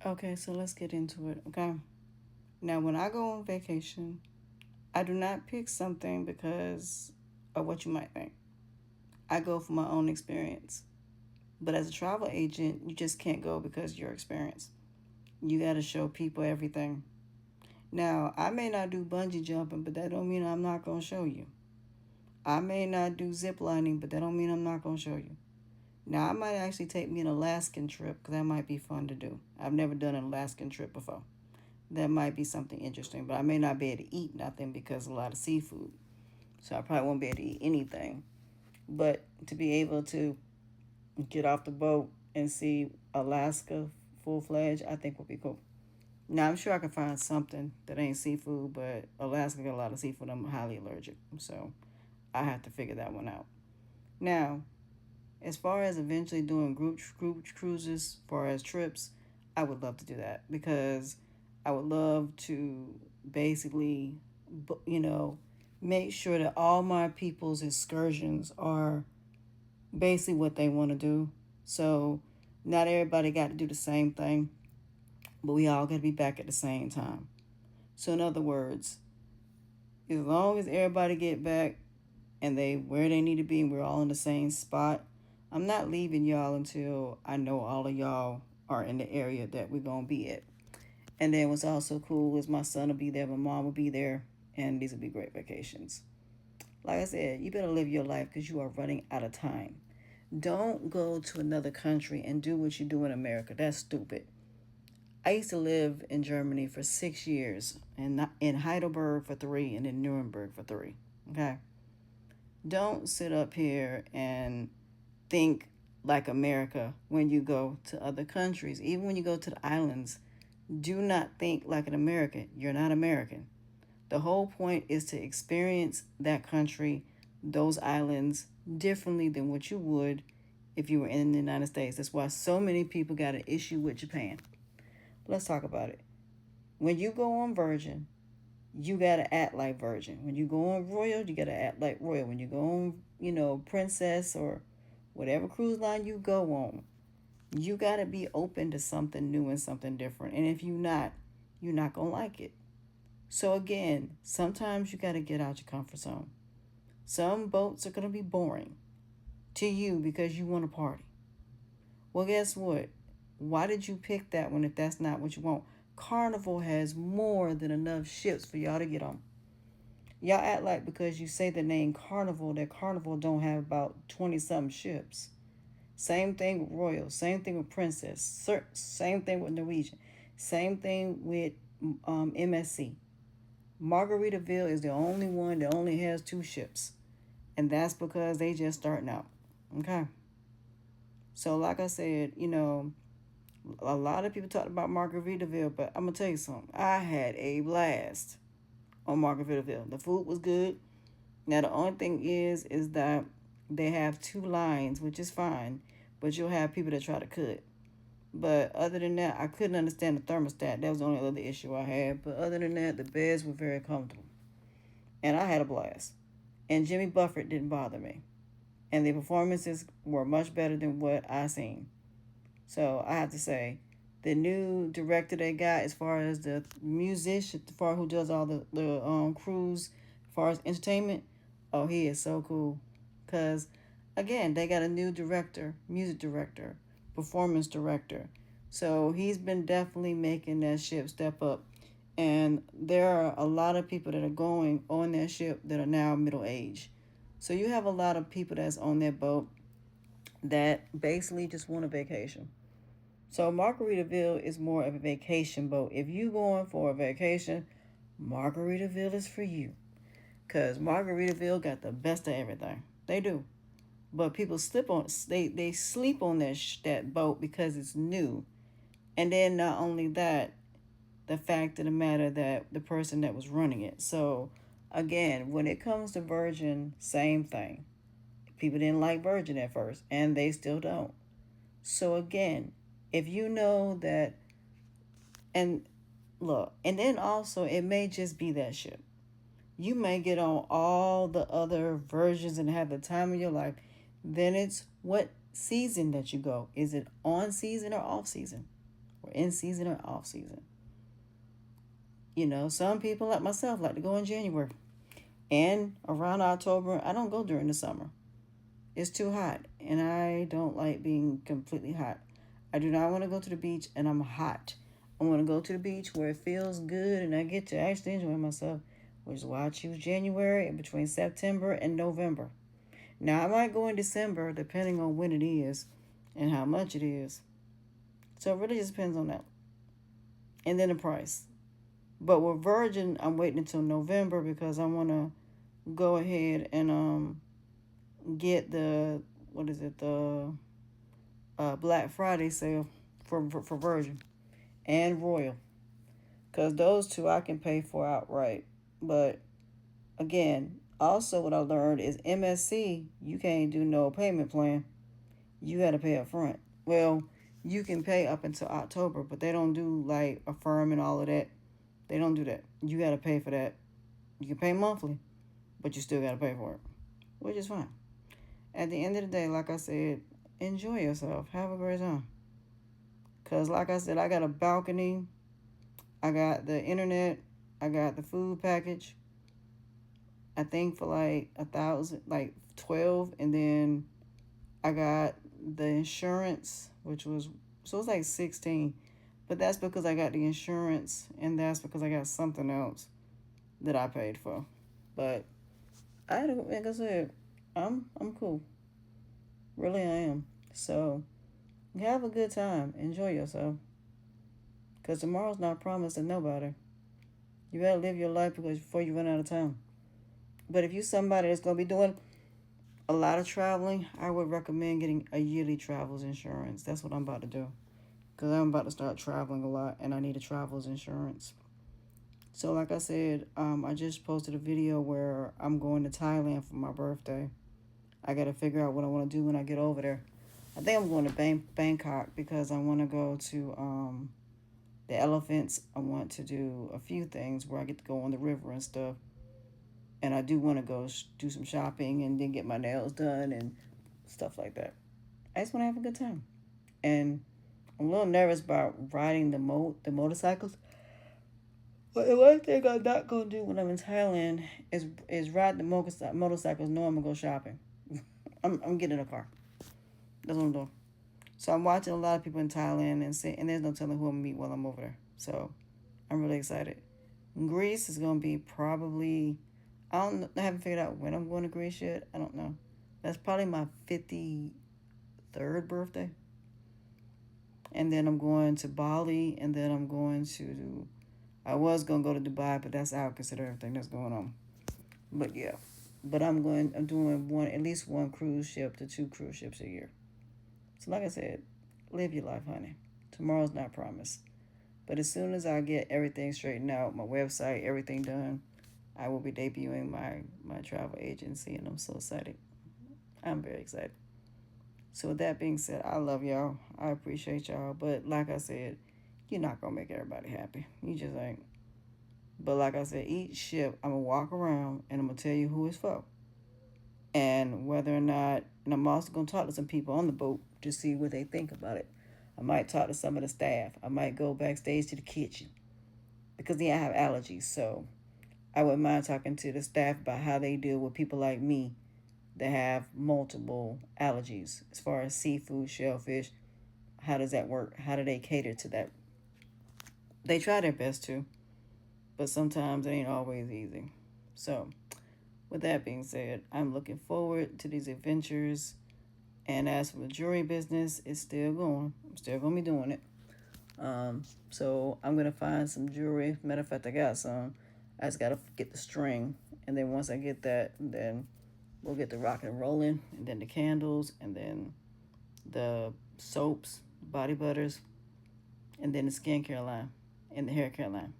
Okay, so let's get into it. Okay. Now, when I go on vacation, I do not pick something because of what you might think. I go for my own experience. But as a travel agent, you just can't go because of your experience. You got to show people everything. Now, I may not do bungee jumping, but that don't mean I'm not going to show you. I may not do zip lining, but that don't mean I'm not going to show you. Now, I might actually take me an Alaskan trip because that might be fun to do. I've never done an Alaskan trip before. That might be something interesting, but I may not be able to eat nothing because of a lot of seafood. So I probably won't be able to eat anything. But to be able to get off the boat and see Alaska full fledged, I think would be cool. Now I'm sure I can find something that ain't seafood, but Alaska got a lot of seafood. I'm highly allergic, so I have to figure that one out. Now, as far as eventually doing group cruises, as far as trips, I would love to do that because I would love to basically, you know, make sure that all my people's excursions are basically what they want to do. So not everybody got to do the same thing, but we all got to be back at the same time. So in other words, as long as everybody get back and they where they need to be and we're all in the same spot, I'm not leaving y'all until I know all of y'all are in the area that we're gonna be at. And then what's also cool is my son will be there, my mom will be there, and these will be great vacations. Like I said, you better live your life because you are running out of time. Don't go to another country and do what you do in America. That's stupid. I used to live in Germany for 6 years, and in Heidelberg for 3, and in Nuremberg for 3. Okay, don't sit up here and think like America when you go to other countries. Even when you go to the islands, do not think like an American. You're not American. The whole point is to experience that country, those islands, differently than what you would if you were in the United States. That's why so many people got an issue with Japan. Let's talk about it. When you go on Virgin, you gotta act like Virgin. When you go on Royal, you gotta act like Royal. When you go on, Princess or whatever cruise line you go on, you gotta be open to something new and something different. And if you're not gonna like it. So again, sometimes you gotta get out your comfort zone. Some boats are gonna be boring to you because you want to party. Well, guess what? Why did you pick that one if that's not what you want? Carnival has more than enough ships for y'all to get on. Y'all act like because you say the name Carnival that Carnival don't have about 20 something ships. Same thing with Royal, same thing with Princess, same thing with Norwegian, same thing with MSC. Margaritaville is the only one that only has 2 ships, and that's because they just starting out. Okay, so like I said, a lot of people talked about Margaritaville, but I'm gonna tell you something. I had a blast on Margaritaville. The food was good. Now the only thing is that they have 2 lines, which is fine, but you'll have people that try to cut. But other than that, I couldn't understand the thermostat. That was the only other issue I had. But other than that, the beds were very comfortable, and I had a blast. And Jimmy Buffett didn't bother me, and the performances were much better than what I seen. So I have to say, the new director they got, as far as the musician, as far as who does all the cruise, as far as entertainment, oh, he is so cool. Cause again, they got a new director, music director, performance director. So he's been definitely making that ship step up. And there are a lot of people that are going on that ship that are now middle age. So you have a lot of people that's on that boat that basically just want a vacation. So Margaritaville is more of a vacation boat. If you going for a vacation, Margaritaville is for you. Cause Margaritaville got the best of everything. They do. But people slip on they sleep on that boat because it's new. And then not only that, the fact of the matter that the person that was running it. So again, when it comes to Virgin, same thing. People didn't like Virgin at first, and they still don't. So again, if you know that, and look, and then also it may just be that ship. You may get on all the other versions and have the time of your life. Then it's what season that you go. Is it on season or off season? or in season or off season. You know, some people like myself like to go in January. And around October, I don't go during the summer. It's too hot, and I don't like being completely hot. I do not want to go to the beach and I'm hot. I want to go to the beach where it feels good and I get to actually enjoy myself, which is why I choose January and between September and November. Now, I might go in December depending on when it is and how much it is. So it really just depends on that. And then the price. But with Virgin, I'm waiting until November because I want to go ahead and get the, what is it, the Black Friday sale for Virgin and Royal, because those two I can pay for outright. But again, also what I learned is MSC, you can't do no payment plan. You got to pay up front. Well, you can pay up until October, but they don't do like Affirm and all of that. They don't do that. You got to pay for that. You can pay monthly, but you still got to pay for it, which is fine. At the end of the day, like I said, enjoy yourself. Have a great time. Because, like I said, I got a balcony, I got the internet, I got the food package. I think for like 1,000, like 12. And then I got the insurance, which was, so it's like 16. But that's because I got the insurance, and that's because I got something else that I paid for. But I don't, like I said, I'm cool. Really, I am. So have a good time. Enjoy yourself. Because tomorrow's not promised to nobody. You better live your life because before you run out of time. But if you're somebody that's going to be doing a lot of traveling, I would recommend getting a yearly travels insurance. That's what I'm about to do. Because I'm about to start traveling a lot and I need a travels insurance. So, like I said, I just posted a video where I'm going to Thailand for my birthday. I got to figure out what I want to do when I get over there. I think I'm going to Bangkok because I want to go to the elephants. I want to do a few things where I get to go on the river and stuff. And I do want to go do some shopping and then get my nails done and stuff like that. I just want to have a good time. And I'm a little nervous about riding the motorcycles. But the one thing I'm not gonna do when I'm in Thailand is ride the motorcycles knowing I'm gonna go shopping. I'm getting a car. That's what I'm doing. So I'm watching a lot of people in Thailand and there's no telling who I'm gonna meet while I'm over there. So I'm really excited. Greece is gonna be probably, I haven't figured out when I'm going to Greece yet. I don't know. That's probably my 53rd birthday. And then I'm going to Bali, and then I was going to go to Dubai, but that's out consider everything that's going on. But yeah. But I'm doing at least one cruise ship to two cruise ships a year. So like I said, live your life, honey. Tomorrow's not promised. But as soon as I get everything straightened out, my website, everything done, I will be debuting my travel agency, and I'm so excited. I'm very excited. So with that being said, I love y'all. I appreciate y'all. But like I said, you're not going to make everybody happy. You just ain't. But like I said, each ship, I'm going to walk around and I'm going to tell you who it's for. And whether or not, and I'm also going to talk to some people on the boat to see what they think about it. I might talk to some of the staff. I might go backstage to the kitchen because I have allergies. So I wouldn't mind talking to the staff about how they deal with people like me that have multiple allergies as far as seafood, shellfish. How does that work? How do they cater to that? They try their best to, but sometimes it ain't always easy. So, with that being said, I'm looking forward to these adventures. And as for the jewelry business, it's still going. I'm still going to be doing it. So I'm going to find some jewelry. Matter of fact, I got some. I just got to get the string. And then once I get that, then we'll get the rock and rolling. And then the candles. And then the soaps, body butters. And then the skincare line. And the hair care line.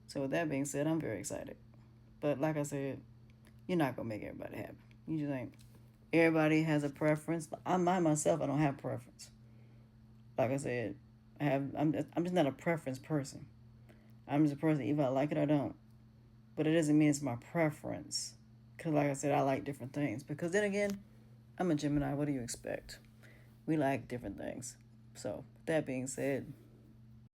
So with that being said, I'm very excited. But like I said, you're not going to make everybody happy. You just ain't. Everybody has a preference. I myself, I don't have preference. Like I said, I'm just not a preference person. I'm just a person, either I like it or I don't. But it doesn't mean it's my preference. Because like I said, I like different things. Because then again, I'm a Gemini. What do you expect? We like different things. So, that being said,